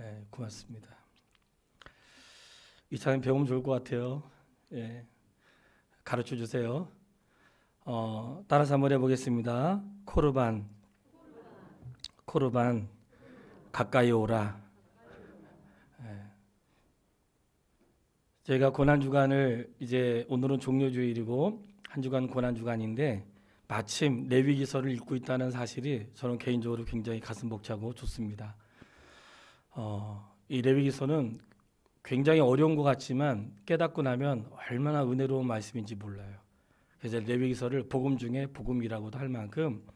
네, 고맙습니다. 이 찬양 배우면 좋을 것 같아요. 예, 가르쳐 주세요. 따라서 한번 해보겠습니다. 코르반, 코르반, 가까이 오라. 예. 저희가 고난 주간을 이제 오늘은 종료주일이고 한 주간 고난 주간인데 마침 레위기서를 읽고 있다는 사실이 저는 개인적으로 굉장히 가슴 벅차고 좋습니다. 이 레위기서는 굉장히 어려운 것 같지만 깨닫고 나면 얼마나 은혜로운 말씀인지 몰라요. 그래서 레위기서를 복음 중에 복음이라고도 할 만큼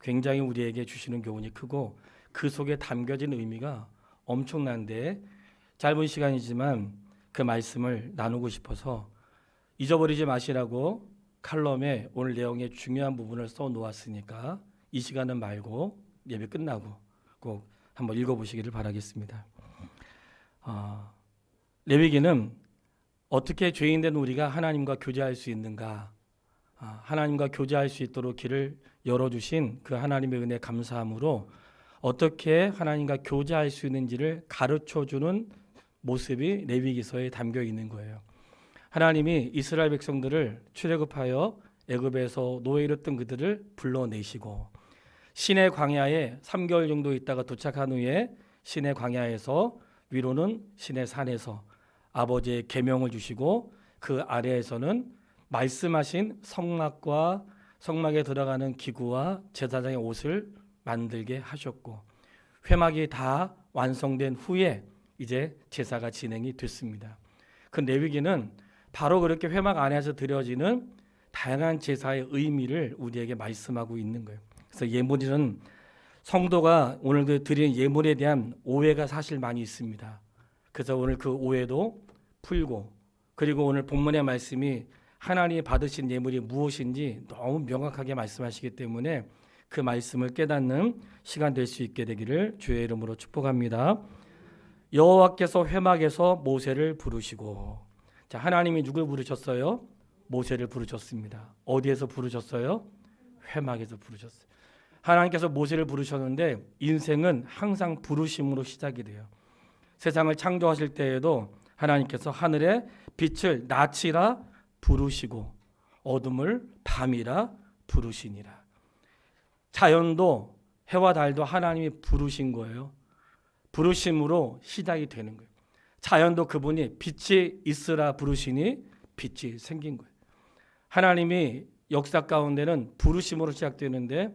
굉장히 우리에게 주시는 교훈이 크고 그 속에 담겨진 의미가 엄청난데 짧은 시간이지만 그 말씀을 나누고 싶어서 잊어버리지 마시라고 칼럼에 오늘 내용의 중요한 부분을 써 놓았으니까 이 시간은 말고 예배 끝나고 꼭 한번 읽어보시기를 바라겠습니다. 레위기는 어떻게 죄인된 우리가 하나님과 교제할 수 있는가, 하나님과 교제할 수 있도록 길을 열어주신 그 하나님의 은혜 감사함으로 어떻게 하나님과 교제할 수 있는지를 가르쳐주는 모습이 레위기서에 담겨 있는 거예요. 하나님이 이스라엘 백성들을 출애굽하여 애굽에서 노예로 있던 그들을 불러내시고 시내 광야에 3개월 정도 있다가 도착한 후에 시내 광야에서 위로는 시내 산에서 아버지의 계명을 주시고 그 아래에서는 말씀하신 성막과 성막에 들어가는 기구와 제사장의 옷을 만들게 하셨고 회막이 다 완성된 후에 이제 제사가 진행이 됐습니다. 그 레위기는 바로 그렇게 회막 안에서 드려지는 다양한 제사의 의미를 우리에게 말씀하고 있는 거예요. 그래서 예물은 성도가 오늘 그 드리는 예물에 대한 오해가 사실 많이 있습니다. 그래서 오늘 그 오해도 풀고 그리고 오늘 본문의 말씀이 하나님이 받으신 예물이 무엇인지 너무 명확하게 말씀하시기 때문에 그 말씀을 깨닫는 시간 될 수 있게 되기를 주의 이름으로 축복합니다. 여호와께서 회막에서 모세를 부르시고, 자, 하나님이 누굴 부르셨어요? 모세를 부르셨습니다. 어디에서 부르셨어요? 회막에서 부르셨어요. 하나님께서 모세를 부르셨는데 인생은 항상 부르심으로 시작이 돼요. 세상을 창조하실 때에도 하나님께서 하늘에 빛을 낮이라 부르시고 어둠을 밤이라 부르시니라. 자연도 해와 달도 하나님이 부르신 거예요. 부르심으로 시작이 되는 거예요. 자연도 그분이 빛이 있으라 부르시니 빛이 생긴 거예요. 하나님이 역사 가운데는 부르심으로 시작되는데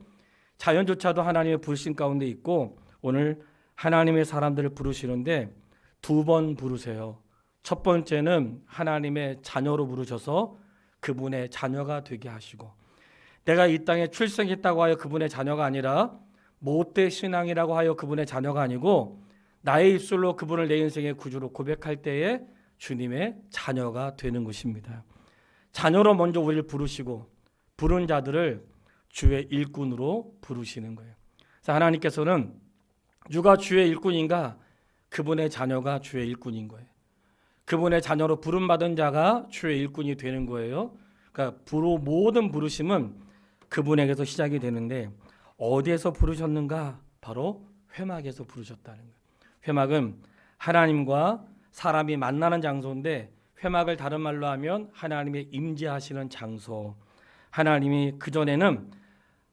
자연조차도 하나님의 부르심 가운데 있고 오늘 하나님의 사람들을 부르시는데 두 번 부르세요. 첫 번째는 하나님의 자녀로 부르셔서 그분의 자녀가 되게 하시고 내가 이 땅에 출생했다고 하여 그분의 자녀가 아니라 못된 신앙이라고 하여 그분의 자녀가 아니고 나의 입술로 그분을 내 인생의 구주로 고백할 때에 주님의 자녀가 되는 것입니다. 자녀로 먼저 우리를 부르시고 부른 자들을 주의 일꾼으로 부르시는 거예요. 그래서 하나님께서는 누가 주의 일꾼인가? 그분의 자녀가 주의 일꾼인 거예요. 그분의 자녀로 부름받은 자가 주의 일꾼이 되는 거예요. 그러니까 모든 부르심은 그분에게서 시작이 되는데 어디에서 부르셨는가? 바로 회막에서 부르셨다는 거예요. 회막은 하나님과 사람이 만나는 장소인데 회막을 다른 말로 하면 하나님의 임재하시는 장소. 하나님이 그전에는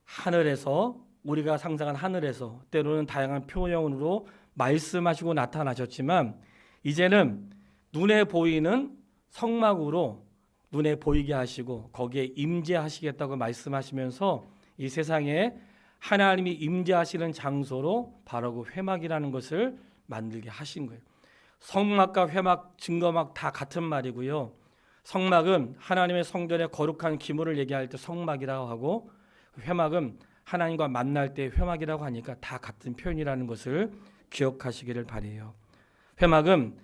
하늘에서 우리가 상상한 하늘에서 때로는 다양한 표현으로 말씀하시고 나타나셨지만 이제는 눈에 보이는 성막으로 눈에 보이게 하시고 거기에 임재하시겠다고 말씀하시면서 이 세상에 하나님이 임재하시는 장소로 바로 그 회막이라는 것을 만들게 하신 거예요. 성막과 회막, 증거막 다 같은 말이고요. 성막은 하나님의 성전의 거룩한 기물을 얘기할 때 성막이라고 하고 회막은 하나님과 만날 때 회막이라고 하니까 다 같은 표현이라는 것을 기억하시기를 바라요. 회막은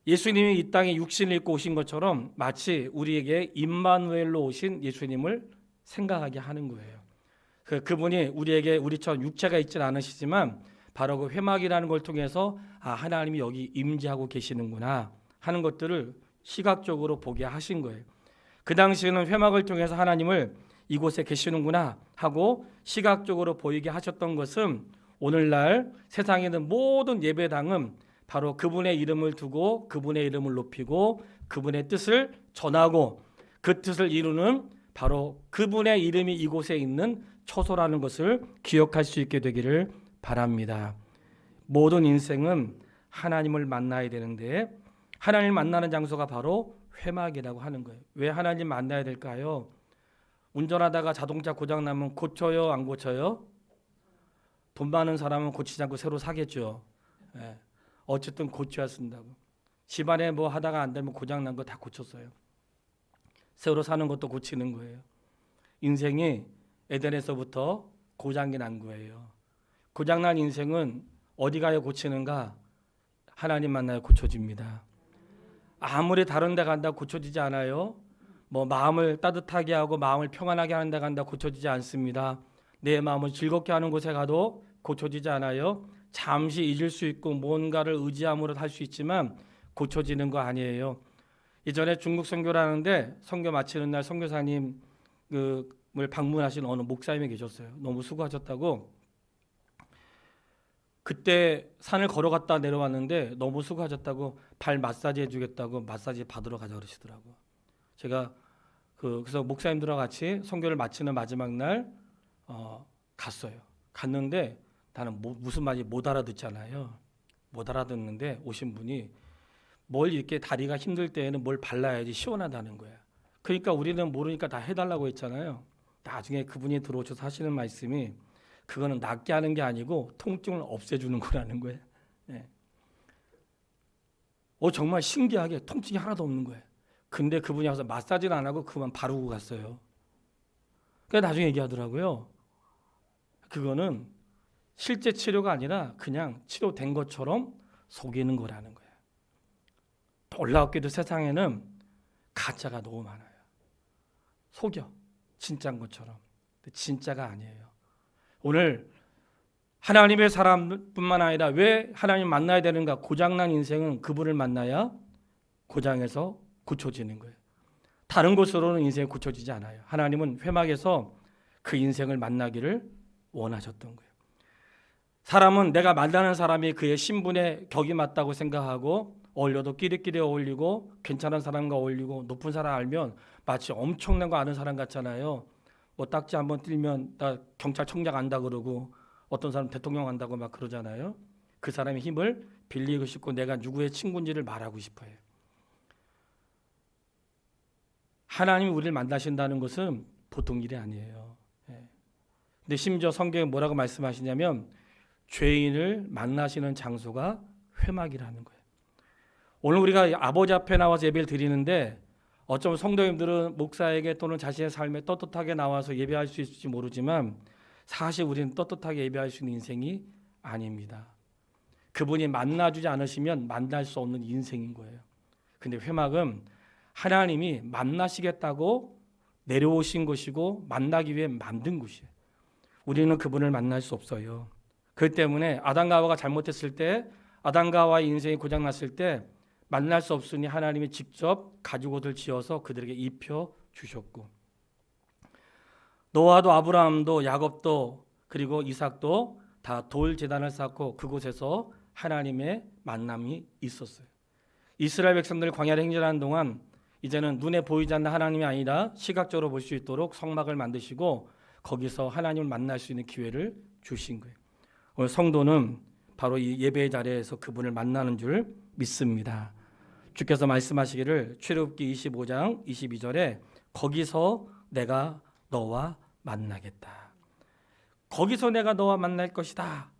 예수님이 이 땅에 육신을 입고 오신 것처럼 마치 우리에게 임마누엘로 오신 예수님을 생각하게 하는 거예요. 그분이 우리에게 우리처럼 육체가 있지는 않으시지만 바로 그 회막이라는 걸 통해서 하나님이 여기 임재하고 계시는구나 하는 것들을 시각적으로 보게 하신 거예요. 그 당시에는 회막을 통해서 하나님을 이곳에 계시는구나 하고 시각적으로 보이게 하셨던 것은 오늘날 세상에 있는 모든 예배당은 바로 그분의 이름을 두고 그분의 이름을 높이고 그분의 뜻을 전하고 그 뜻을 이루는 바로 그분의 이름이 이곳에 있는 처소라는 것을 기억할 수 있게 되기를 바랍니다. 모든 인생은 하나님을 만나야 되는데 하나님을 만나는 장소가 바로 회막이라고 하는 거예요. 왜 하나님 만나야 될까요? 운전하다가 자동차 고장 나면 고쳐요, 안 고쳐요? 돈 많은 사람은 고치지 않고 새로 사겠죠. 예. 어쨌든 고쳐야 쓴다고. 집안에 뭐 하다가 안 되면 고장 난 거 다 고쳤어요. 새로 사는 것도 고치는 거예요. 인생이 에덴에서부터 고장이 난 거예요. 고장난 인생은 어디 가야 고치는가? 하나님 만나야 고쳐집니다. 아무리 다른 데 간다 고쳐지지 않아요. 뭐 마음을 따뜻하게 하고 마음을 평안하게 하는 데 간다 고쳐지지 않습니다. 내 마음을 즐겁게 하는 곳에 가도 고쳐지지 않아요. 잠시 잊을 수 있고 뭔가를 의지함으로 할 수 있지만 고쳐지는 거 아니에요. 이전에 중국 선교를 하는데 선교 마치는 날 선교사님을 방문하신 어느 목사님이 계셨어요. 너무 수고하셨다고. 그때 산을 걸어갔다 내려왔는데 너무 수고하셨다고 발 마사지 해주겠다고 마사지 받으러 가자 그러시더라고. 제가 그래서 목사님들과 같이 선교를 마치는 마지막 날 갔어요. 갔는데 나는 무슨 말인지 못 알아듣잖아요. 못 알아듣는데 오신 분이 뭘 이렇게 다리가 힘들 때에는 뭘 발라야지 시원하다는 거야. 그러니까 우리는 모르니까 다 해달라고 했잖아요. 나중에 그분이 들어오셔서 하시는 말씀이 그거는 낫게 하는 게 아니고 통증을 없애주는 거라는 거예요. 네. 정말 신기하게 통증이 하나도 없는 거예요. 근데 그분이 와서 마사지는 안 하고 그만 바르고 갔어요. 그러니까 나중에 얘기하더라고요. 그거는 실제 치료가 아니라 그냥 치료된 것처럼 속이는 거라는 거예요. 놀랍게도 세상에는 가짜가 너무 많아요. 속여. 진짜인 것처럼. 근데 진짜가 아니에요. 오늘 하나님의 사람뿐만 아니라 왜 하나님 만나야 되는가? 고장난 인생은 그분을 만나야 고장에서 고쳐지는 거예요. 다른 곳으로는 인생이 고쳐지지 않아요. 하나님은 회막에서 그 인생을 만나기를 원하셨던 거예요. 사람은 내가 만나는 사람이 그의 신분에 격이 맞다고 생각하고 어울려도 끼리끼리 어울리고 괜찮은 사람과 어울리고 높은 사람 알면 마치 엄청난 거 아는 사람 같잖아요. 뭐 딱지 한번 뛸면 나 경찰청장 안다 그러고 어떤 사람 대통령 안다고 막 그러잖아요. 그 사람의 힘을 빌리고 싶고 내가 누구의 친구인지를 말하고 싶어요. 하나님이 우리를 만나신다는 것은 보통 일이 아니에요. 근데 심지어 성경에 뭐라고 말씀하시냐면 죄인을 만나시는 장소가 회막이라는 거예요. 오늘 우리가 아버지 앞에 나와서 예배를 드리는데 어쩌면 성도님들은 목사에게 또는 자신의 삶에 떳떳하게 나와서 예배할 수 있을지 모르지만 사실 우리는 떳떳하게 예배할 수 있는 인생이 아닙니다. 그분이 만나주지 않으시면 만날 수 없는 인생인 거예요. 근데 회막은 하나님이 만나시겠다고 내려오신 것이고 만나기 위해 만든 곳이에요. 우리는 그분을 만날 수 없어요. 그렇기 때문에 아담과 하와가 잘못했을 때 아담과 하와의 인생이 고장났을 때 만날 수 없으니 하나님이 직접 가죽옷을 지어서 그들에게 입혀 주셨고 노아도 아브라함도 야곱도 그리고 이삭도 다 돌 제단을 쌓고 그곳에서 하나님의 만남이 있었어요. 이스라엘 백성들이 광야를 행진하는 동안 이제는 눈에 보이지 않는 하나님이 아니라 시각적으로 볼 수 있도록 성막을 만드시고 거기서 하나님을 만날 수 있는 기회를 주신 거예요. 오늘 성도는 바로 이 예배의 자리에서 그분을 만나는 줄 믿습니다. 주께서 말씀하시기를 출애굽기 25장 22절에 거기서 내가 너와 만나겠다. 거기서 내가 너와 만날 것이다.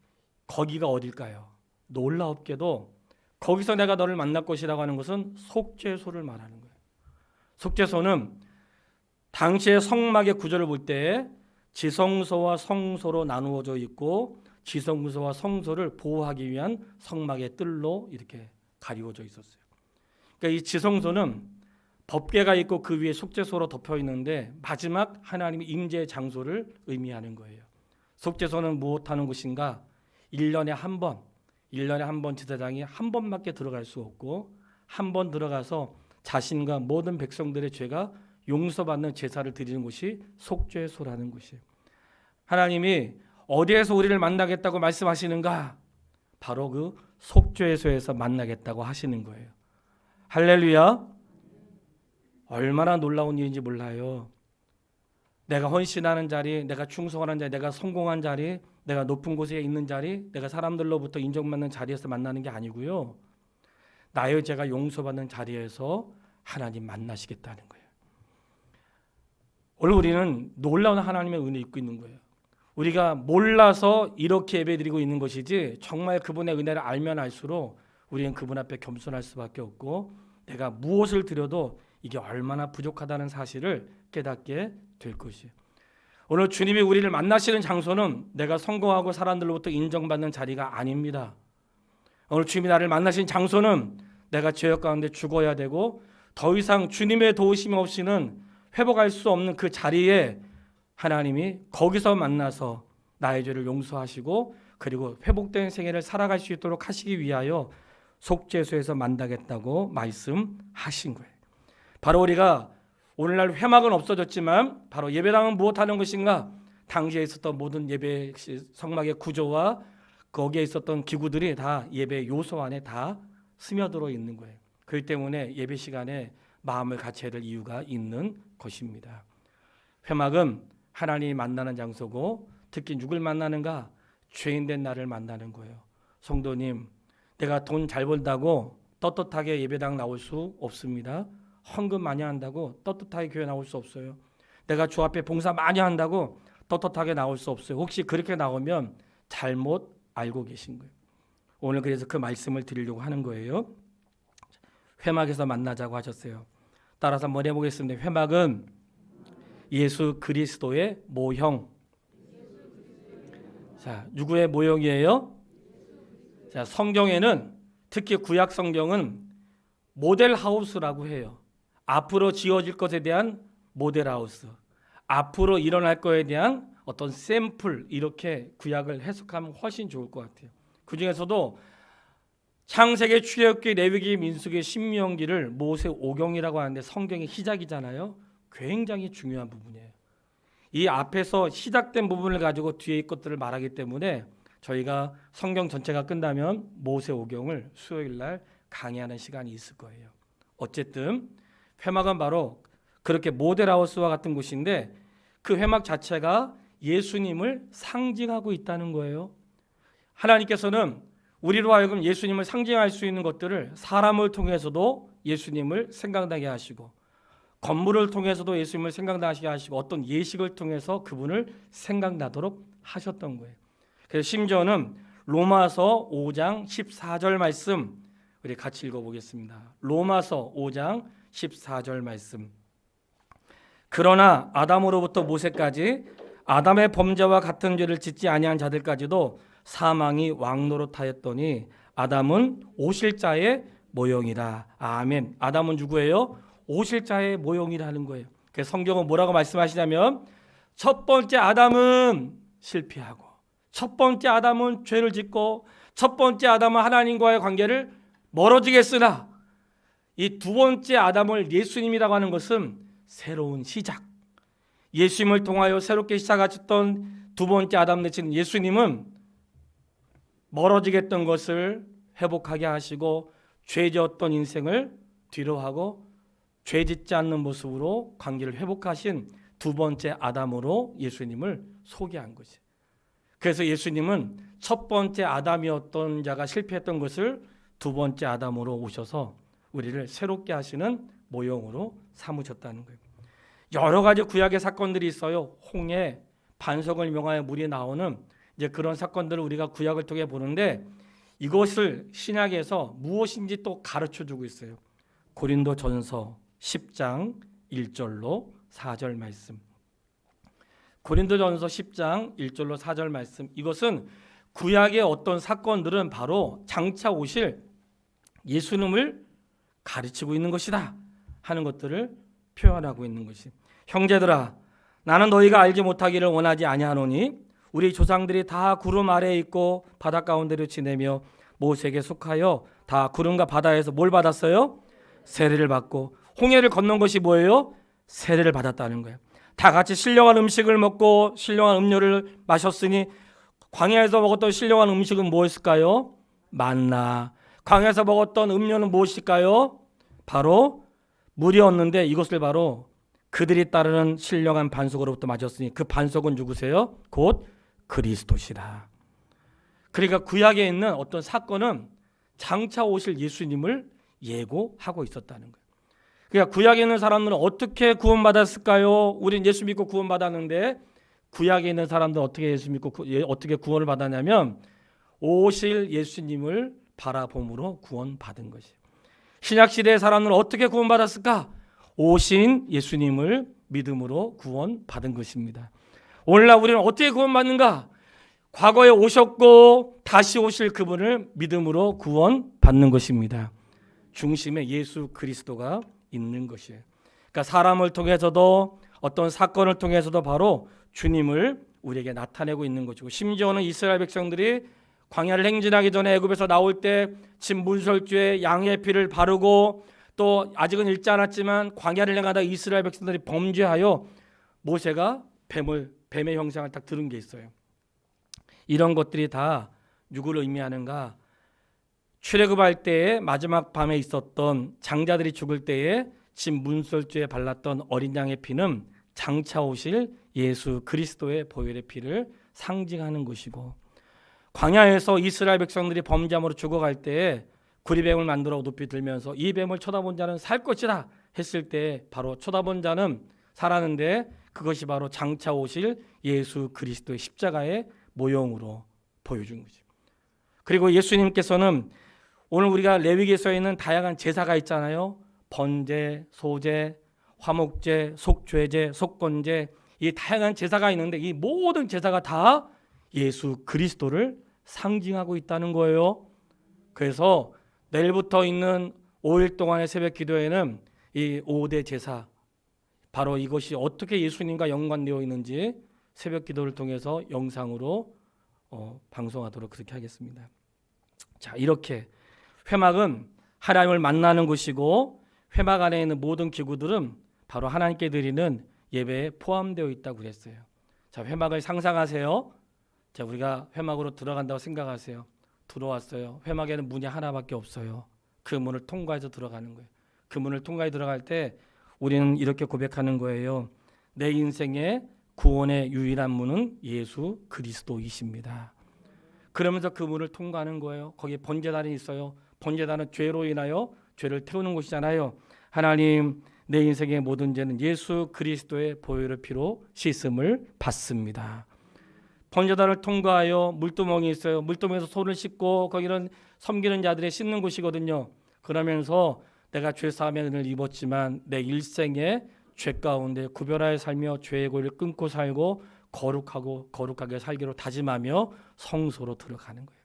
거기가 어딜까요? 놀랍게도 거기서 내가 너를 만날 것이라고 하는 것은 속죄소를 말하는 거예요. 속죄소는 당시의 성막의 구조를 볼 때 지성소와 성소로 나누어져 있고 지성소와 성소를 보호하기 위한 성막의 뜰로 이렇게 가리워져 있었어요. 그러니까 이 지성소는 법궤가 있고 그 위에 속죄소로 덮여 있는데 마지막 하나님의 임재 장소를 의미하는 거예요. 속죄소는 무엇하는 곳인가? 1년에 한 번 제사장이 한 번밖에 들어갈 수 없고 한 번 들어가서 자신과 모든 백성들의 죄가 용서받는 제사를 드리는 곳이 속죄소라는 곳이에요. 하나님이 어디에서 우리를 만나겠다고 말씀하시는가? 바로 그 속죄소에서 만나겠다고 하시는 거예요. 할렐루야. 얼마나 놀라운 일인지 몰라요. 내가 헌신하는 자리, 내가 충성하는 자리, 내가 성공한 자리, 내가 높은 곳에 있는 자리, 내가 사람들로부터 인정받는 자리에서 만나는 게 아니고요. 나의 죄가 용서받는 자리에서 하나님 만나시겠다는 거예요. 오늘 우리는 놀라운 하나님의 은혜 입고 있는 거예요. 우리가 몰라서 이렇게 예배드리고 있는 것이지 정말 그분의 은혜를 알면 알수록 우리는 그분 앞에 겸손할 수밖에 없고 내가 무엇을 드려도 이게 얼마나 부족하다는 사실을 깨닫게 될 것이에요. 오늘 주님이 우리를 만나시는 장소는 내가 성공하고 사람들로부터 인정받는 자리가 아닙니다. 오늘 주님이 나를 만나신 장소는 내가 죄악 가운데 죽어야 되고 더 이상 주님의 도우심 없이는 회복할 수 없는 그 자리에 하나님이 거기서 만나서 나의 죄를 용서하시고 그리고 회복된 생애를 살아갈 수 있도록 하시기 위하여 속죄소에서 만나겠다고 말씀하신 거예요. 바로 우리가 오늘날 회막은 없어졌지만 바로 예배당은 무엇하는 것인가? 당시에 있었던 모든 예배 성막의 구조와 거기에 있었던 기구들이 다 예배 요소 안에 다 스며들어 있는 거예요. 그렇기 때문에 예배 시간에 마음을 같이 해야 될 이유가 있는 것입니다. 회막은 하나님이 만나는 장소고 특히 누굴 만나는가? 죄인된 나를 만나는 거예요. 성도님, 내가 돈 잘 벌다고 떳떳하게 예배당 나올 수 없습니다. 헌금 많이 한다고 떳떳하게 교회 나올 수 없어요. 내가 주 앞에 봉사 많이 한다고 떳떳하게 나올 수 없어요. 혹시 그렇게 나오면 잘못 알고 계신 거예요. 오늘 그래서 그 말씀을 드리려고 하는 거예요. 회막에서 만나자고 하셨어요. 따라서 한번 해보겠습니다. 회막은 예수 그리스도의 모형. 자, 누구의 모형이에요? 자, 성경에는 특히 구약 성경은 모델하우스라고 해요. 앞으로 지어질 것에 대한 모델하우스, 앞으로 일어날 것에 대한 어떤 샘플, 이렇게 구약을 해석하면 훨씬 좋을 것 같아요. 그 중에서도 창세기, 출애굽기, 레위기, 민수기, 신명기를 모세오경이라고 하는데 성경의 시작이잖아요. 굉장히 중요한 부분이에요. 이 앞에서 시작된 부분을 가지고 뒤에 것들을 말하기 때문에 저희가 성경 전체가 끝나면 모세오경을 수요일 날 강의하는 시간이 있을 거예요. 어쨌든 회막은 바로 그렇게 모델하우스와 같은 곳인데 그 회막 자체가 예수님을 상징하고 있다는 거예요. 하나님께서는 우리로 하여금 예수님을 상징할 수 있는 것들을 사람을 통해서도 예수님을 생각나게 하시고 건물을 통해서도 예수님을 생각나게 하시고 어떤 예식을 통해서 그분을 생각나도록 하셨던 거예요. 그래서 심지어는 로마서 5장 14절 말씀 우리 같이 읽어보겠습니다. 로마서 5장 14절 말씀. 그러나 아담으로부터 모세까지 아담의 범죄와 같은 죄를 짓지 아니한 자들까지도 사망이 왕노릇하였더니 아담은 오실 자의 모형이라. 아멘. 아담은 누구예요? 오실 자의 모형이라는 거예요. 그래서 성경은 뭐라고 말씀하시냐면 첫 번째 아담은 실패하고 첫 번째 아담은 죄를 짓고 첫 번째 아담은 하나님과의 관계를 멀어지게 했으나 이 두 번째 아담을 예수님이라고 하는 것은 새로운 시작, 예수님을 통하여 새롭게 시작하셨던 두 번째 아담 되신 예수님은 멀어지게 했던 것을 회복하게 하시고 죄 지었던 인생을 뒤로하고 죄 짓지 않는 모습으로 관계를 회복하신 두 번째 아담으로 예수님을 소개한 것이에요. 그래서 예수님은 첫 번째 아담이었던 자가 실패했던 것을 두 번째 아담으로 오셔서 우리를 새롭게 하시는 모형으로 삼으셨다는 거예요. 여러 가지 구약의 사건들이 있어요. 홍해, 반석을 명하여 물이 나오는 이제 그런 사건들을 우리가 구약을 통해 보는데 이것을 신약에서 무엇인지 또 가르쳐주고 있어요. 고린도전서 10장 1절로 4절 말씀. 고린도전서 10장 1절로 4절 말씀. 이것은 구약의 어떤 사건들은 바로 장차 오실 예수님을 가르치고 있는 것이다 하는 것들을 표현하고 있는 것이. 형제들아, 나는 너희가 알지 못하기를 원하지 아니하노니 우리 조상들이 다 구름 아래에 있고 바다 가운데로 지내며 모세에게 속하여 다 구름과 바다에서 뭘 받았어요? 세례를 받고 홍해를 건넌 것이 뭐예요? 세례를 받았다는 거예요. 다 같이 신령한 음식을 먹고 신령한 음료를 마셨으니 광야에서 먹었던 신령한 음식은 뭐였을까요? 만나. 광야에서 먹었던 음료는 무엇일까요? 바로 물이었는데 이것을 바로 그들이 따르는 신령한 반석으로부터 맞았으니 그 반석은 누구세요? 곧 그리스도시라. 그러니까 구약에 있는 어떤 사건은 장차 오실 예수님을 예고하고 있었다는 거예요. 그러니까 구약에 있는 사람들은 어떻게 구원받았을까요? 우린 예수 믿고 구원받았는데 구약에 있는 사람들은 어떻게 예수 믿고 어떻게 구원을 받았냐면 오실 예수님을 바라봄으로 구원받은 것이에요. 신약시대의 사람들은 어떻게 구원받았을까? 오신 예수님을 믿음으로 구원받은 것입니다. 오늘날 우리는 어떻게 구원받는가? 과거에 오셨고 다시 오실 그분을 믿음으로 구원받는 것입니다. 중심에 예수 그리스도가 있는 것이에요. 그러니까 사람을 통해서도 어떤 사건을 통해서도 바로 주님을 우리에게 나타내고 있는 것이고, 심지어는 이스라엘 백성들이 광야를 행진하기 전에 애굽에서 나올 때 진 문설주에 양의 피를 바르고 또 아직은 읽지 않았지만 광야를 행하다 이스라엘 백성들이 범죄하여 모세가 뱀의 형상을 딱 들은 게 있어요. 이런 것들이 다 누구를 의미하는가? 출애굽할 때에 마지막 밤에 있었던 장자들이 죽을 때에 진 문설주에 발랐던 어린 양의 피는 장차 오실 예수 그리스도의 보혈의 피를 상징하는 것이고, 광야에서 이스라엘 백성들이 범죄함으로 죽어갈 때에 구리뱀을 만들어 높이 들면서 이 뱀을 쳐다본 자는 살 것이다 했을 때 바로 쳐다본 자는 살았는데 그것이 바로 장차 오실 예수 그리스도의 십자가의 모형으로 보여준 거죠. 그리고 예수님께서는 오늘 우리가 레위기서에 있는 다양한 제사가 있잖아요. 번제, 소제, 화목제, 속죄제, 속건제, 이 다양한 제사가 있는데 이 모든 제사가 다 예수 그리스도를 상징하고 있다는 거예요. 그래서 내일부터 있는 5일 동안의 새벽 기도에는 이 5대 제사, 바로 이것이 어떻게 예수님과 연관되어 있는지 새벽 기도를 통해서 영상으로 방송하도록 그렇게 하겠습니다. 자, 이렇게 회막은 하나님을 만나는 곳이고 회막 안에 있는 모든 기구들은 바로 하나님께 드리는 예배에 포함되어 있다고 그랬어요. 자, 회막을 상상하세요. 자, 우리가 회막으로 들어간다고 생각하세요. 들어왔어요. 회막에는 문이 하나밖에 없어요. 그 문을 통과해서 들어가는 거예요. 그 문을 통과해 들어갈 때 우리는 이렇게 고백하는 거예요. 내 인생의 구원의 유일한 문은 예수 그리스도이십니다. 그러면서 그 문을 통과하는 거예요. 거기에 번제단이 있어요. 번제단은 죄로 인하여 죄를 태우는 곳이잖아요. 하나님, 내 인생의 모든 죄는 예수 그리스도의 보혈의 피로 씻음을 받습니다. 번제단을 통과하여 물두멍이 있어요. 물두멍에서 손을 씻고 거기는 섬기는 자들의 씻는 곳이거든요. 그러면서 내가 죄사함의 은혜를 입었지만 내 일생에 죄 가운데 구별하여 살며 죄의 고리를 끊고 살고 거룩하게 살기로 다짐하며 성소로 들어가는 거예요.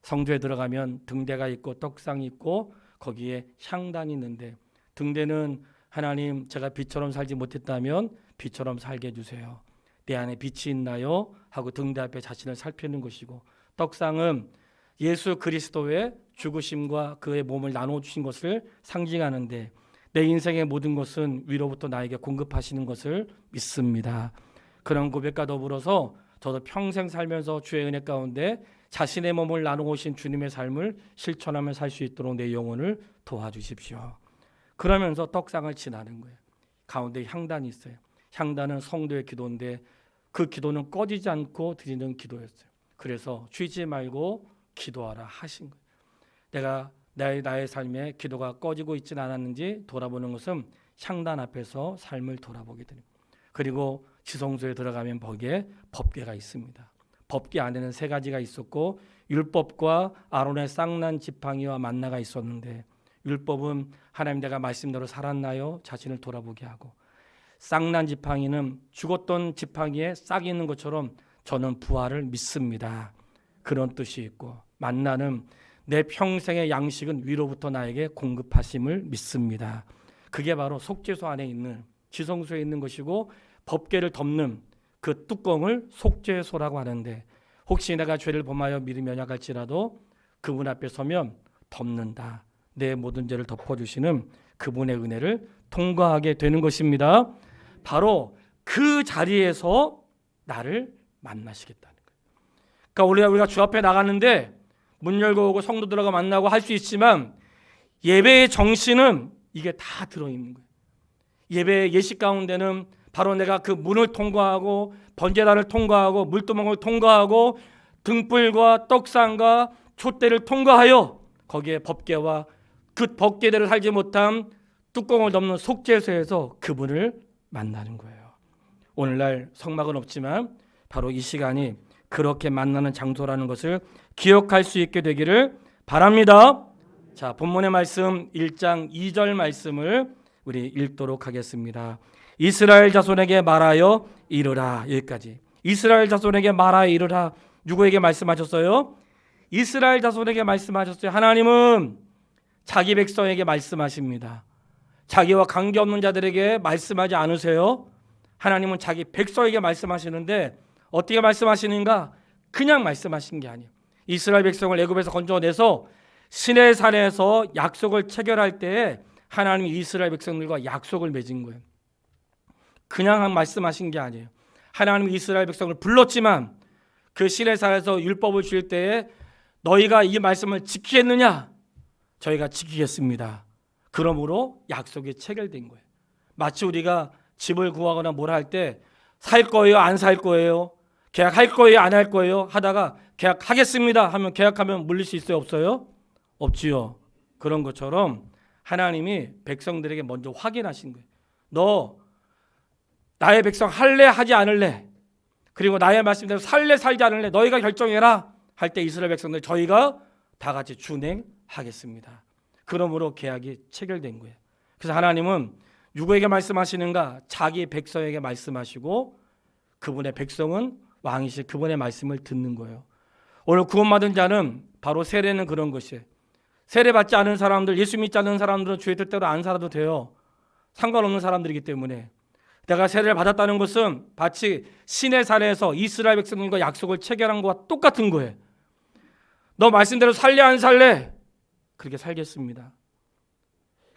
성소에 들어가면 등대가 있고 떡상이 있고 거기에 향단이 있는데, 등대는 하나님, 제가 빛처럼 살지 못했다면 빛처럼 살게 해주세요. 내 안에 빛이 있나요? 하고 등대 앞에 자신을 살피는 것이고, 떡상은 예수 그리스도의 죽으심과 그의 몸을 나눠주신 것을 상징하는데, 내 인생의 모든 것은 위로부터 나에게 공급하시는 것을 믿습니다. 그런 고백과 더불어서 저도 평생 살면서 주의 은혜 가운데 자신의 몸을 나누신 주님의 삶을 실천하며 살 수 있도록 내 영혼을 도와주십시오. 그러면서 떡상을 지나는 거예요. 가운데 향단이 있어요. 향단은 성도의 기도인데 그 기도는 꺼지지 않고 드리는 기도였어요. 그래서 쉬지 말고 기도하라 하신 거예요. 내가 나의 삶에 기도가 꺼지고 있지는 않았는지 돌아보는 것은 향단 앞에서 삶을 돌아보게 됩니다. 그리고 지성소에 들어가면 거기에 법궤가 있습니다. 법궤 안에는 3가지가 있었고, 율법과 아론의 쌍난 지팡이와 만나가 있었는데, 율법은 하나님 내가 말씀대로 살았나요? 자신을 돌아보게 하고, 쌍난 지팡이는 죽었던 지팡이에 싹이 있는 것처럼 저는 부활을 믿습니다. 그런 뜻이 있고, 만나는 내 평생의 양식은 위로부터 나에게 공급하심을 믿습니다. 그게 바로 속죄소 안에 있는, 지성소에 있는 것이고, 법궤를 덮는 그 뚜껑을 속죄소라고 하는데, 혹시 내가 죄를 범하여 미리 면역할지라도 그분 앞에 서면 덮는다. 내 모든 죄를 덮어주시는 그분의 은혜를 통과하게 되는 것입니다. 바로 그 자리에서 나를 만나시겠다는 거예요. 그러니까 우리가 주 앞에 나갔는데 문 열고 오고 성도들하고 만나고 할 수 있지만 예배의 정신은 이게 다 들어있는 거예요. 예배의 예식 가운데는 바로 내가 그 문을 통과하고 번제단을 통과하고 물두멍을 통과하고 등불과 떡상과 촛대를 통과하여 거기에 법궤와 그 법궤대를 살지 못한 뚜껑을 덮는 속죄소에서 그분을 만나는 거예요. 오늘날 성막은 없지만 바로 이 시간이 그렇게 만나는 장소라는 것을 기억할 수 있게 되기를 바랍니다. 자, 본문의 말씀 1장 2절 말씀을 우리 읽도록 하겠습니다. 이스라엘 자손에게 말하여 이르라. 여기까지. 이스라엘 자손에게 말하여 이르라. 누구에게 말씀하셨어요? 이스라엘 자손에게 말씀하셨어요. 하나님은 자기 백성에게 말씀하십니다. 자기와 관계없는 자들에게 말씀하지 않으세요. 하나님은 자기 백성에게 말씀하시는데 어떻게 말씀하시는가? 그냥 말씀하신 게 아니에요. 이스라엘 백성을 애굽에서 건져내서 시내산에서 약속을 체결할 때에 하나님이 이스라엘 백성들과 약속을 맺은 거예요. 그냥 말씀하신 게 아니에요. 하나님이 이스라엘 백성을 불렀지만 그 시내산에서 율법을 주실 때에 너희가 이 말씀을 지키겠느냐? 저희가 지키겠습니다. 그러므로 약속이 체결된 거예요. 마치 우리가 집을 구하거나 뭘 할 때 살 거예요? 안 살 거예요? 계약할 거예요? 안 할 거예요? 하다가 계약하겠습니다 하면 계약하면 물릴 수 있어요? 없어요? 없지요. 그런 것처럼 하나님이 백성들에게 먼저 확인하신 거예요. 너 나의 백성 할래? 하지 않을래? 그리고 나의 말씀대로 살래? 살지 않을래? 너희가 결정해라 할 때 이스라엘 백성들 저희가 다 같이 준행하겠습니다. 그러므로 계약이 체결된 거예요. 그래서 하나님은 누구에게 말씀하시는가? 자기 백성에게 말씀하시고 그분의 백성은 왕이시 그분의 말씀을 듣는 거예요. 오늘 구원받은 자는 바로 세례는 그런 것이에요. 세례받지 않은 사람들, 예수 믿지 않는 사람들은 주의 뜻대로 안 살아도 돼요. 상관없는 사람들이기 때문에. 내가 세례를 받았다는 것은 마치 시내산에서 이스라엘 백성들과 약속을 체결한 것과 똑같은 거예요. 너 말씀대로 살래 안 살래? 그렇게 살겠습니다.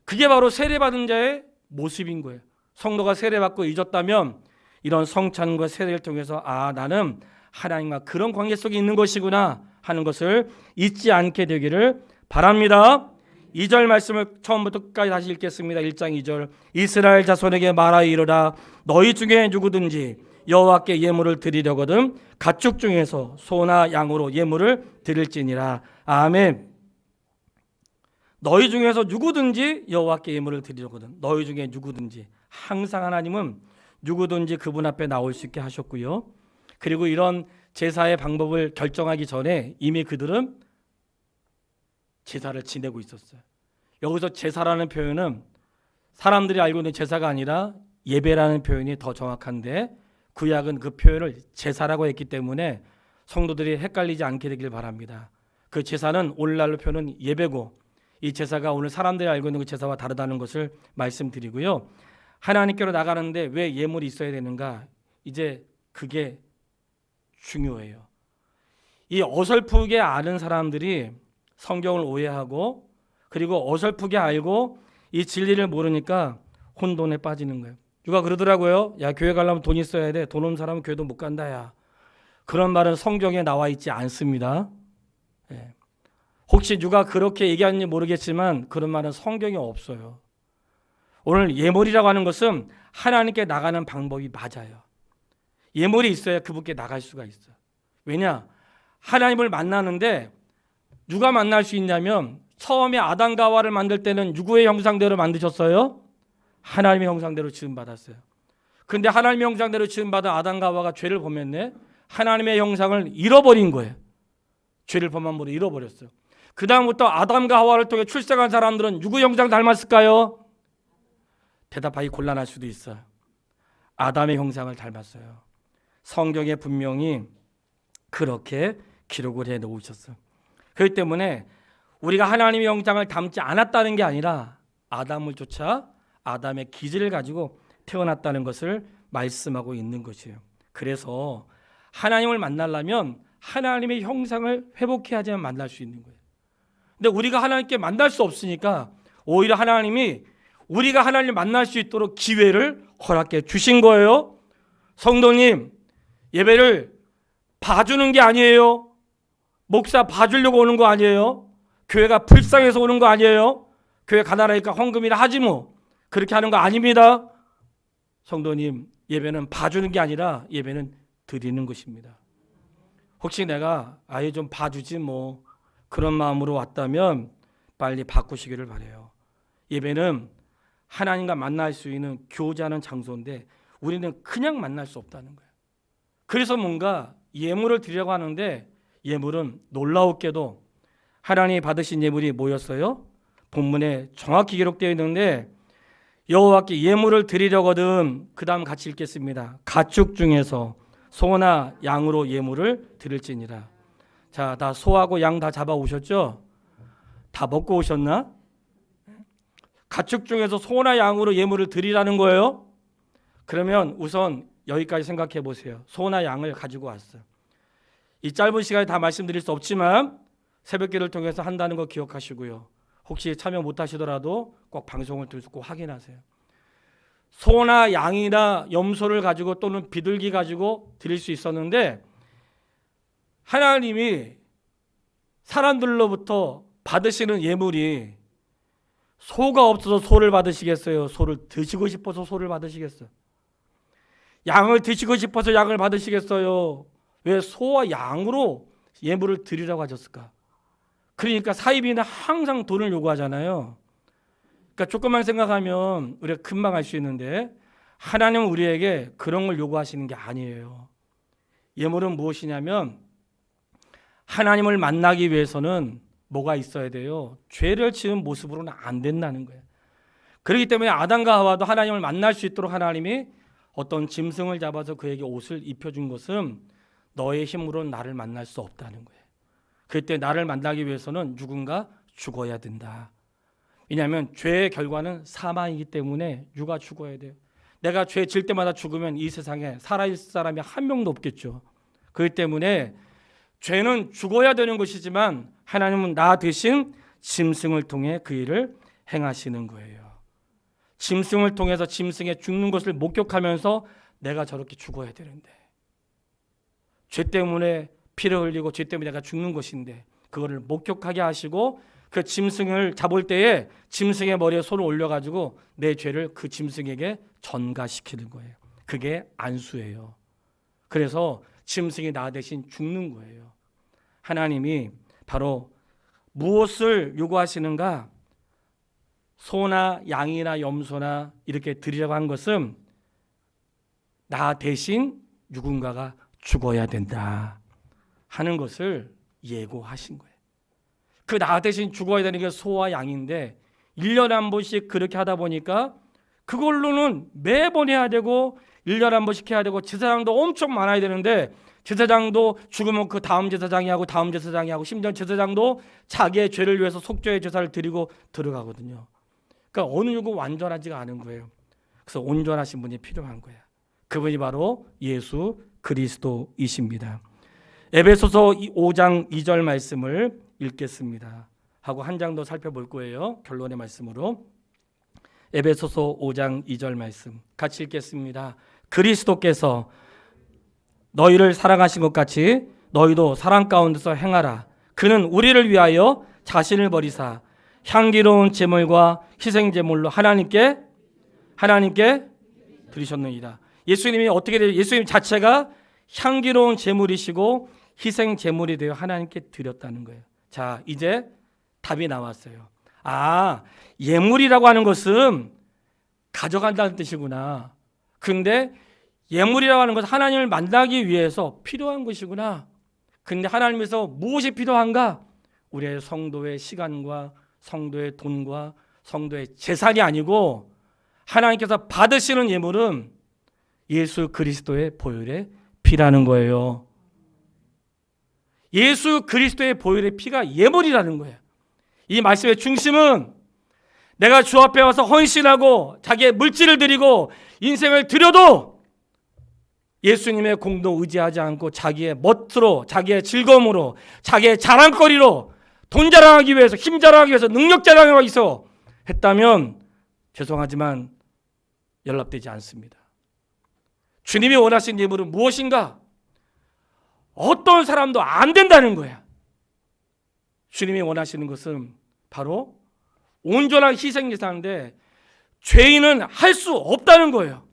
그게 바로 세례받은 자의 모습인 거예요. 성도가 세례받고 잊었다면 이런 성찬과 세례를 통해서 나는 하나님과 그런 관계 속에 있는 것이구나 하는 것을 잊지 않게 되기를 바랍니다. 2절 말씀을 처음부터 끝까지 다시 읽겠습니다. 1장 2절. 이스라엘 자손에게 말하여 이르라. 너희 중에 누구든지 여호와께 예물을 드리려거든 가축 중에서 소나 양으로 예물을 드릴지니라. 아멘. 너희 중에서 누구든지 여호와께 예물을 드리려거든. 너희 중에 누구든지. 항상 하나님은 누구든지 그분 앞에 나올 수 있게 하셨고요. 그리고 이런 제사의 방법을 결정하기 전에 이미 그들은 제사를 지내고 있었어요. 여기서 제사라는 표현은 사람들이 알고 있는 제사가 아니라 예배라는 표현이 더 정확한데 구약은 그 표현을 제사라고 했기 때문에 성도들이 헷갈리지 않게 되길 바랍니다. 그 제사는 오늘날로 표현은 예배고 이 제사가 오늘 사람들이 알고 있는 그 제사와 다르다는 것을 말씀드리고요. 하나님께로 나가는데 왜 예물이 있어야 되는가? 이제 그게 중요해요. 이 어설프게 아는 사람들이 성경을 오해하고 그리고 어설프게 알고 이 진리를 모르니까 혼돈에 빠지는 거예요. 누가 그러더라고요. 야, 교회 가려면 돈 있어야 돼. 돈 없는 사람은 교회도 못 간다. 야. 그런 말은 성경에 나와 있지 않습니다. 예. 혹시 누가 그렇게 얘기하는지 모르겠지만 그런 말은 성경에 없어요. 오늘 예물이라고 하는 것은 하나님께 나가는 방법이 맞아요. 예물이 있어야 그분께 나갈 수가 있어요. 왜냐? 하나님을 만나는데 누가 만날 수 있냐면 처음에 아담과 하와를 만들 때는 누구의 형상대로 만드셨어요? 하나님의 형상대로 지음받았어요. 그런데 하나님의 형상대로 지음받은 아담과 하와가 죄를 범했네. 하나님의 형상을 잃어버린 거예요. 죄를 범함으로 잃어버렸어요. 그 다음부터 아담과 하와를 통해 출생한 사람들은 누구 형상 닮았을까요? 대답하기 곤란할 수도 있어요. 아담의 형상을 닮았어요. 성경에 분명히 그렇게 기록을 해놓으셨어요. 그렇기 때문에 우리가 하나님의 형상을 닮지 않았다는 게 아니라 아담을 쫓아 아담의 기질을 가지고 태어났다는 것을 말씀하고 있는 것이에요. 그래서 하나님을 만나려면 하나님의 형상을 회복해야지만 만날 수 있는 거예요. 근데 우리가 하나님께 만날 수 없으니까 오히려 하나님이 우리가 하나님을 만날 수 있도록 기회를 허락해 주신 거예요. 성도님, 예배를 봐주는 게 아니에요. 목사 봐주려고 오는 거 아니에요? 교회가 불쌍해서 오는 거 아니에요? 교회 가난하니까 헌금이나 하지 뭐. 그렇게 하는 거 아닙니다. 성도님, 예배는 봐주는 게 아니라 예배는 드리는 것입니다. 혹시 내가 아예 좀 봐주지 뭐 그런 마음으로 왔다면 빨리 바꾸시기를 바라요. 예배는 하나님과 만날 수 있는 교제하는 장소인데 우리는 그냥 만날 수 없다는 거예요. 그래서 뭔가 예물을 드리려고 하는데 예물은 놀라웠게도 하나님이 받으신 예물이 뭐였어요? 본문에 정확히 기록되어 있는데 여호와께 예물을 드리려거든. 그 다음 같이 읽겠습니다. 가축 중에서 소나 양으로 예물을 드릴지니라. 자, 다 소하고 양 다 잡아 오셨죠? 다 먹고 오셨나? 가축 중에서 소나 양으로 예물을 드리라는 거예요. 그러면 우선 여기까지 생각해 보세요. 소나 양을 가지고 왔어요. 이 짧은 시간에 다 말씀드릴 수 없지만 새벽기를 통해서 한다는 거 기억하시고요. 혹시 참여 못하시더라도 꼭 방송을 듣고 확인하세요. 소나 양이나 염소를 가지고 또는 비둘기 가지고 드릴 수 있었는데 하나님이 사람들로부터 받으시는 예물이 소가 없어서 소를 받으시겠어요? 소를 드시고 싶어서 소를 받으시겠어요? 양을 드시고 싶어서 양을 받으시겠어요? 왜 소와 양으로 예물을 드리라고 하셨을까? 그러니까 사이비는 항상 돈을 요구하잖아요. 그러니까 조금만 생각하면 우리가 금방 알 수 있는데 하나님은 우리에게 그런 걸 요구하시는 게 아니에요. 예물은 무엇이냐면 하나님을 만나기 위해서는 뭐가 있어야 돼요? 죄를 지은 모습으로는 안 된다는 거예요. 그렇기 때문에 아담과 하와도 하나님을 만날 수 있도록 하나님이 어떤 짐승을 잡아서 그에게 옷을 입혀준 것은 너의 힘으로는 나를 만날 수 없다는 거예요. 그때 나를 만나기 위해서는 누군가 죽어야 된다. 왜냐하면 죄의 결과는 사망이기 때문에 누가 죽어야 돼요. 내가 죄 질 때마다 죽으면 이 세상에 살아있을 사람이 한 명도 없겠죠. 그렇기 때문에 죄는 죽어야 되는 것이지만 하나님은 나 대신 짐승을 통해 그 일을 행하시는 거예요. 짐승을 통해서 짐승의 죽는 것을 목격하면서 내가 저렇게 죽어야 되는데 죄 때문에 피를 흘리고 죄 때문에 내가 죽는 것인데 그거를 목격하게 하시고 그 짐승을 잡을 때에 짐승의 머리에 손을 올려가지고 내 죄를 그 짐승에게 전가시키는 거예요. 그게 안수예요. 그래서 짐승이 나 대신 죽는 거예요. 하나님이 바로 무엇을 요구하시는가? 소나 양이나 염소나 이렇게 드리려고 한 것은 나 대신 누군가가 죽어야 된다 하는 것을 예고하신 거예요. 그 나 대신 죽어야 되는 게 소와 양인데 1년에 한 번씩 그렇게 하다 보니까 그걸로는 매번 해야 되고 1년에 한 번씩 해야 되고 제사장도 엄청 많아야 되는데 제사장도 죽으면 그 다음 제사장이 하고 다음 제사장이 하고 심지어 제사장도 자기의 죄를 위해서 속죄의 제사를 드리고 들어가거든요. 그러니까 어느 누구 완전하지가 않은 거예요. 그래서 온전하신 분이 필요한 거예요. 그분이 바로 예수 그리스도이십니다. 에베소서 5장 2절 말씀을 읽겠습니다. 하고 한 장 더 살펴볼 거예요. 결론의 말씀으로. 에베소서 5장 2절 말씀 같이 읽겠습니다. 그리스도께서 너희를 사랑하신 것 같이 너희도 사랑 가운데서 행하라. 그는 우리를 위하여 자신을 버리사 향기로운 제물과 희생 제물로 하나님께 드리셨느니라. 예수님이 어떻게 돼요? 예수님 자체가 향기로운 제물이시고 희생 제물이 되어 하나님께 드렸다는 거예요. 자, 이제 답이 나왔어요. 아, 예물이라고 하는 것은 가져간다는 뜻이구나. 근데 예물이라고 하는 것은 하나님을 만나기 위해서 필요한 것이구나. 근데 하나님께서 무엇이 필요한가? 우리의 성도의 시간과 성도의 돈과 성도의 재산이 아니고 하나님께서 받으시는 예물은 예수 그리스도의 보혈의 피라는 거예요. 예수 그리스도의 보혈의 피가 예물이라는 거예요. 이 말씀의 중심은 내가 주 앞에 와서 헌신하고 자기의 물질을 드리고 인생을 드려도 예수님의 공도 의지하지 않고 자기의 멋으로 자기의 즐거움으로 자기의 자랑거리로 돈 자랑하기 위해서 힘 자랑하기 위해서 능력 자랑하기 위해서 했다면 죄송하지만 연락되지 않습니다. 주님이 원하신 예물은 무엇인가? 어떤 사람도 안 된다는 거야. 주님이 원하시는 것은 바로 온전한 희생 제사인데 죄인은 할 수 없다는 거예요.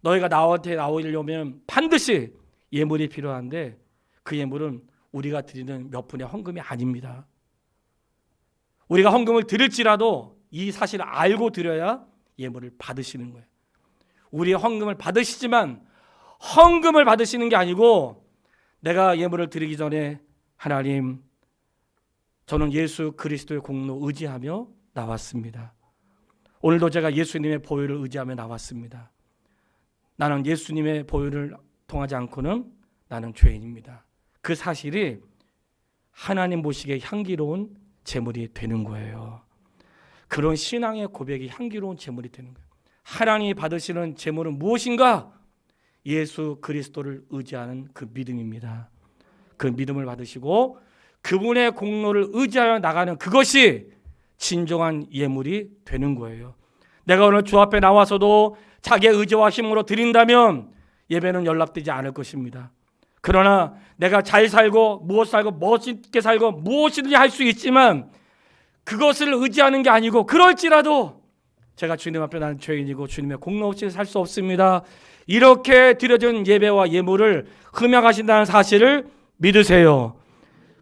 너희가 나한테 나오려면 반드시 예물이 필요한데 그 예물은 우리가 드리는 몇 푼의 헌금이 아닙니다. 우리가 헌금을 드릴지라도 이 사실을 알고 드려야 예물을 받으시는 거예요. 우리의 헌금을 받으시지만 헌금을 받으시는 게 아니고 내가 예물을 드리기 전에 하나님, 저는 예수 그리스도의 공로 의지하며 나왔습니다. 오늘도 제가 예수님의 보혈을 의지하며 나왔습니다. 나는 예수님의 보혈을 통하지 않고는 나는 죄인입니다. 그 사실이 하나님 보시기에 향기로운 제물이 되는 거예요. 그런 신앙의 고백이 향기로운 제물이 되는 거예요. 하나님이 받으시는 제물은 무엇인가? 예수 그리스도를 의지하는 그 믿음입니다. 그 믿음을 받으시고 그분의 공로를 의지하여 나가는 그것이 진정한 예물이 되는 거예요. 내가 오늘 주 앞에 나와서도 자기의 의지와 힘으로 드린다면 예배는 연락되지 않을 것입니다. 그러나 내가 잘 살고 무엇 살고 멋있게 살고 무엇이든지 할 수 있지만 그것을 의지하는 게 아니고 그럴지라도 제가 주님 앞에 나는 죄인이고 주님의 공로 없이 살 수 없습니다. 이렇게 드려진 예배와 예물을 흠양하신다는 사실을 믿으세요.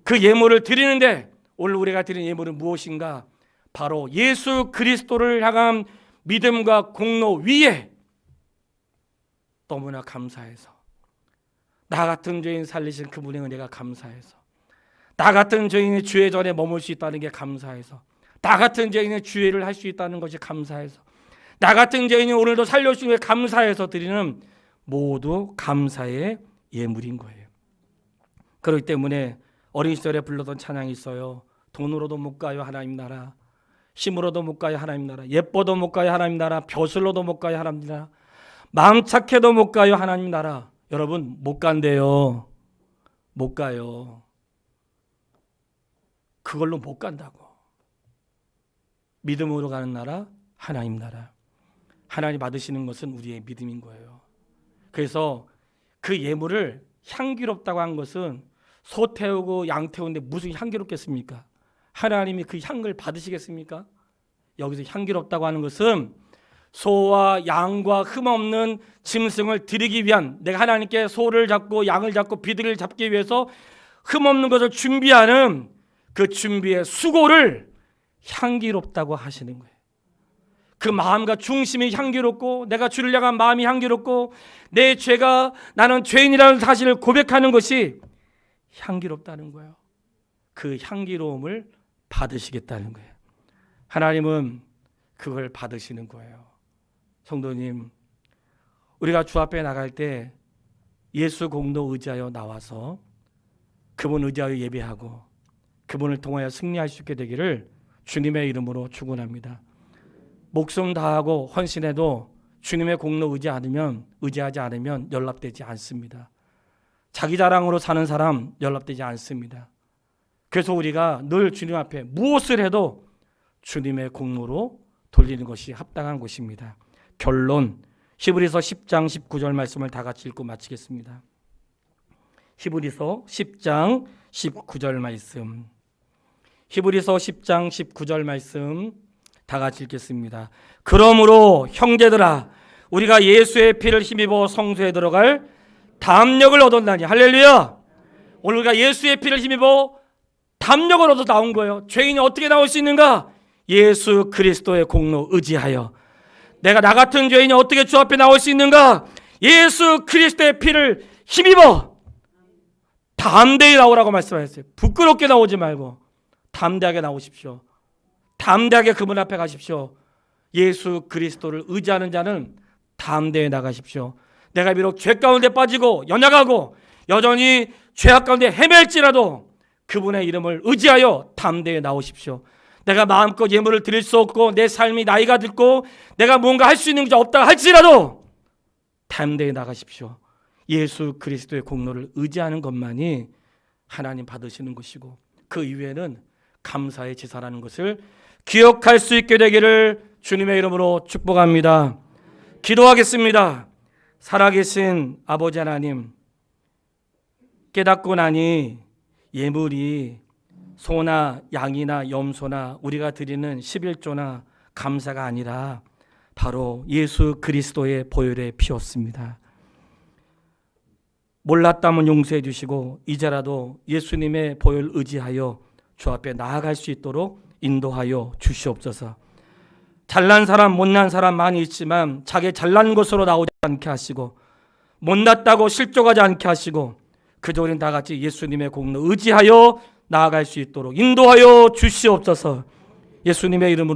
그 예물을 드리는데 오늘 우리가 드린 예물은 무엇인가? 바로 예수 그리스도를 향한 믿음과 공로 위에 너무나 감사해서 나 같은 죄인 살리신 그분의 은혜가 감사해서 나 같은 죄인이 주의 전에 머물 수 있다는 게 감사해서 나 같은 죄인이 주의를 할 수 있다는 것이 감사해서 나 같은 죄인이 오늘도 살려주신 게 감사해서 드리는 모두 감사의 예물인 거예요. 그렇기 때문에 어린 시절에 불렀던 찬양이 있어요. 돈으로도 못 가요 하나님 나라, 힘으로도 못 가요 하나님 나라, 예뻐도 못 가요 하나님 나라, 벼슬로도 못 가요 하나님 나라, 마음 착해도 못 가요 하나님 나라. 여러분 못 간대요. 못 가요. 그걸로 못 간다고. 믿음으로 가는 나라, 하나님 나라. 하나님 받으시는 것은 우리의 믿음인 거예요. 그래서 그 예물을 향기롭다고 한 것은 소 태우고 양 태우는데 무슨 향기롭겠습니까? 하나님이 그 향을 받으시겠습니까? 여기서 향기롭다고 하는 것은 소와 양과 흠없는 짐승을 드리기 위한, 내가 하나님께 소를 잡고 양을 잡고 비둘기를 잡기 위해서 흠없는 것을 준비하는 그 준비의 수고를 향기롭다고 하시는 거예요. 그 마음과 중심이 향기롭고 내가 주를 향한 마음이 향기롭고 내 죄가 나는 죄인이라는 사실을 고백하는 것이 향기롭다는 거예요. 그 향기로움을 받으시겠다는 거예요. 하나님은 그걸 받으시는 거예요. 성도님, 우리가 주 앞에 나갈 때 예수 공로 의지하여 나와서 그분 의지하여 예배하고 그분을 통하여 승리할 수 있게 되기를 주님의 이름으로 축원합니다. 목숨 다하고 헌신해도 주님의 공로 의지하지 않으면 연락되지 않습니다. 자기 자랑으로 사는 사람 연락되지 않습니다. 그래서 우리가 늘 주님 앞에 무엇을 해도 주님의 공로로 돌리는 것이 합당한 것입니다. 결론, 히브리서 10장 19절 말씀을 다 같이 읽고 마치겠습니다. 히브리서 10장 19절 말씀. 히브리서 10장 19절 말씀 다 같이 읽겠습니다. 그러므로 형제들아, 우리가 예수의 피를 힘입어 성소에 들어갈 담력을 얻었나니. 할렐루야. 오늘 우리가 예수의 피를 힘입어 담력을 얻어 나온 거예요. 죄인이 어떻게 나올 수 있는가? 예수 그리스도의 공로 의지하여. 내가 나 같은 죄인이 어떻게 주 앞에 나올 수 있는가? 예수 그리스도의 피를 힘입어 담대히 나오라고 말씀하셨어요. 부끄럽게 나오지 말고 담대하게 나오십시오. 담대하게 그분 앞에 가십시오. 예수 그리스도를 의지하는 자는 담대히 나가십시오. 내가 비록 죄 가운데 빠지고 연약하고 여전히 죄악 가운데 헤맬지라도 그분의 이름을 의지하여 담대히 나오십시오. 내가 마음껏 예물을 드릴 수 없고 내 삶이 나이가 들고 내가 뭔가 할 수 있는 것이 없다 할지라도 담대히 나가십시오. 예수 그리스도의 공로를 의지하는 것만이 하나님 받으시는 것이고 그 이외에는 감사의 제사라는 것을 기억할 수 있게 되기를 주님의 이름으로 축복합니다. 기도하겠습니다. 살아계신 아버지 하나님, 깨닫고 나니 예물이 소나 양이나 염소나 우리가 드리는 11조나 감사가 아니라 바로 예수 그리스도의 보혈의 피였습니다. 몰랐다면 용서해 주시고 이제라도 예수님의 보혈 의지하여 주 앞에 나아갈 수 있도록 인도하여 주시옵소서. 잘난 사람 못난 사람 많이 있지만 자기 잘난 것으로 나오지 않게 하시고 못났다고 실족하지 않게 하시고 그저 우리는 다 같이 예수님의 공로 의지하여 나아갈 수 있도록 인도하여 주시옵소서. 예수님의 이름으로